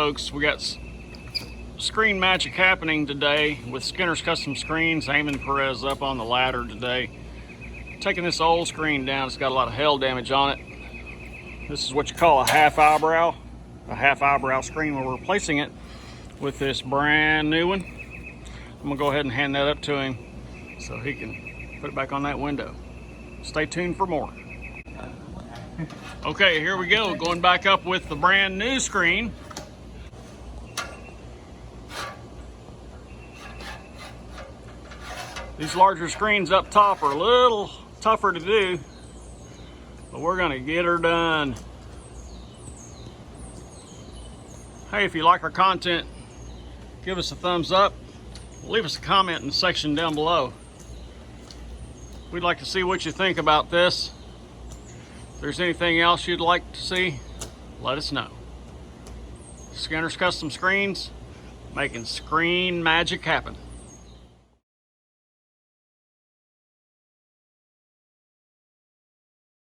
folks, we got screen magic happening today with Skinner's Custom Screens. Eamon Perez up on the ladder today, taking this old screen down. It's got a lot of hail damage on it. This is what you call a half eyebrow screen. We're replacing it with this brand new one. I'm gonna go ahead and hand that up to him so he can put it back on that window. Stay tuned for more. Okay, here we go, going back up with the brand new screen. These larger screens up top are a little tougher to do, but we're gonna get her done. Hey, if you like our content, give us a thumbs up. Leave us a comment in the section down below. We'd like to see what you think about this. If there's anything else you'd like to see, let us know. Skinner's Custom Screens, making screen magic happen.